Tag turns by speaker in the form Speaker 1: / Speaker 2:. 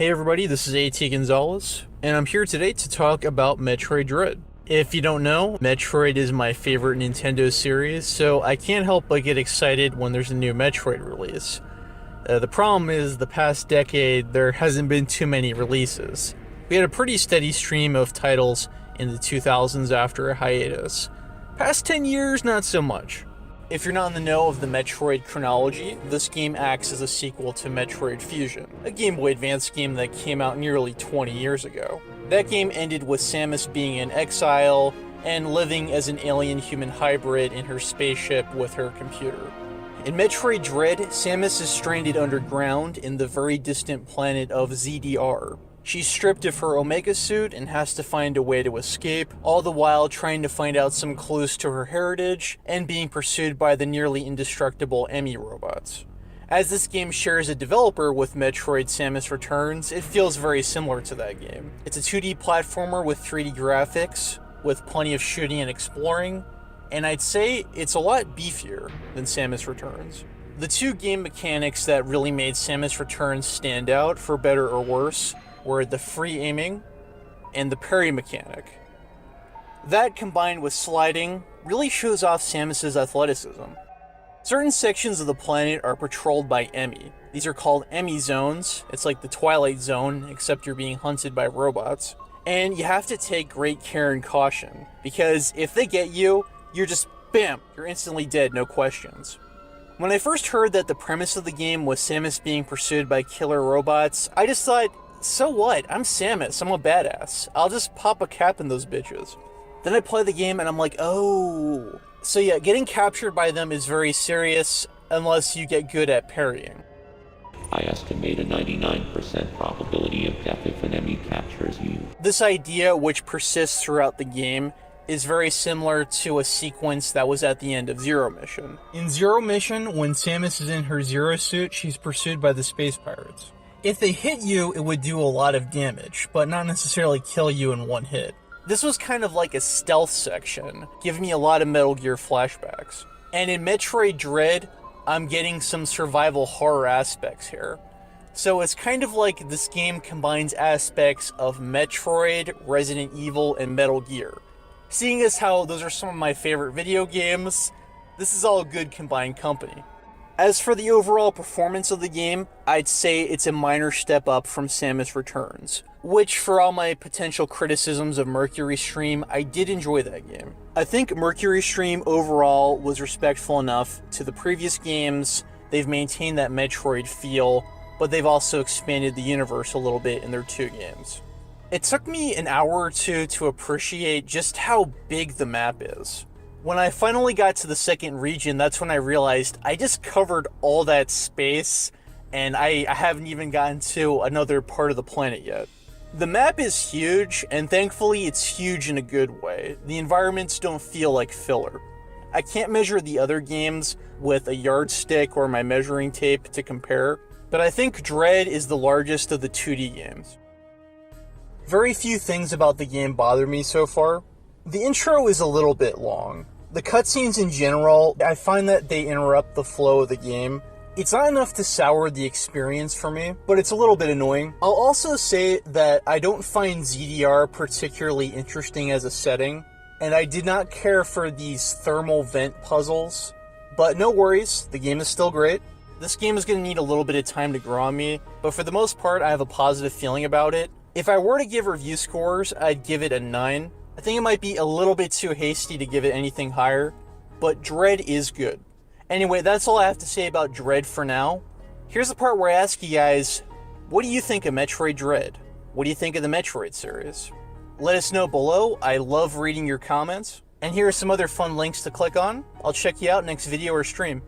Speaker 1: Hey everybody, this is A.T. Gonzalez, and I'm here today to talk about Metroid Dread. If you don't know, Metroid is my favorite Nintendo series, so I can't help but get excited when there's a new Metroid release. The problem is, the past decade, there hasn't been too many releases. We had a pretty steady stream of titles in the 2000s after a hiatus. Past 10 years, not so much. If you're not in the know of the Metroid chronology, this game acts as a sequel to Metroid Fusion, a Game Boy Advance game that came out nearly 20 years ago. That game ended with Samus being in exile and living as an alien-human hybrid in her spaceship with her computer. In Metroid Dread, Samus is stranded underground in the very distant planet of ZDR. She's stripped of her Omega suit and has to find a way to escape, all the while trying to find out some clues to her heritage and being pursued by the nearly indestructible Emmy robots. As this game shares a developer with Metroid Samus Returns, it feels very similar to that game. It's a 2D platformer with 3D graphics, with plenty of shooting and exploring, and I'd say it's a lot beefier than Samus Returns. The two game mechanics that really made Samus Returns stand out, for better or worse, were the free aiming and the parry mechanic. That, combined with sliding, really shows off Samus's athleticism. Certain sections of the planet are patrolled by Emmy. These are called Emmy zones. It's like the Twilight Zone, except you're being hunted by robots. And you have to take great care and caution, because if they get you, you're just bam, you're instantly dead, no questions. When I first heard that the premise of the game was Samus being pursued by killer robots, I just thought, so what? I'm Samus, I'm a badass. I'll just pop a cap in those bitches. Then I play the game and I'm like, oh. So yeah, getting captured by them is very serious unless you get good at parrying.
Speaker 2: I estimate a 99% probability of death if an enemy captures you.
Speaker 1: This idea, which persists throughout the game, is very similar to a sequence that was at the end of Zero Mission. In Zero Mission, when Samus is in her Zero suit, she's pursued by the space pirates. If they hit you, it would do a lot of damage, but not necessarily kill you in one hit. This was kind of like a stealth section, giving me a lot of Metal Gear flashbacks. And in Metroid Dread, I'm getting some survival horror aspects here. So it's kind of like this game combines aspects of Metroid, Resident Evil, and Metal Gear. Seeing as how those are some of my favorite video games, this is all a good combined company. As for the overall performance of the game, I'd say it's a minor step up from Samus Returns, which, for all my potential criticisms of Mercury Stream, I did enjoy that game. I think Mercury Stream overall was respectful enough to the previous games. They've maintained that Metroid feel, but they've also expanded the universe a little bit in their two games. It took me an hour or two to appreciate just how big the map is. When I finally got to the second region, that's when I realized I just covered all that space, and I haven't even gotten to another part of the planet yet. The map is huge, and thankfully it's huge in a good way. The environments don't feel like filler. I can't measure the other games with a yardstick or my measuring tape to compare, but I think Dread is the largest of the 2D games. Very few things about the game bother me so far. The intro is a little bit long. The cutscenes in general, I find that they interrupt the flow of the game. It's not enough to sour the experience for me, but it's a little bit annoying. I'll also say that I don't find ZDR particularly interesting as a setting, and I did not care for these thermal vent puzzles. But no worries, the game is still great. This game is going to need a little bit of time to grow on me, but for the most part, I have a positive feeling about it. If I were to give review scores, I'd give it a 9. I think it might be a little bit too hasty to give it anything higher, but Dread is good. Anyway, that's all I have to say about Dread for now. Here's the part where I ask you guys, what do you think of Metroid Dread? What do you think of the Metroid series? Let us know below. I love reading your comments. And here are some other fun links to click on. I'll check you out next video or stream.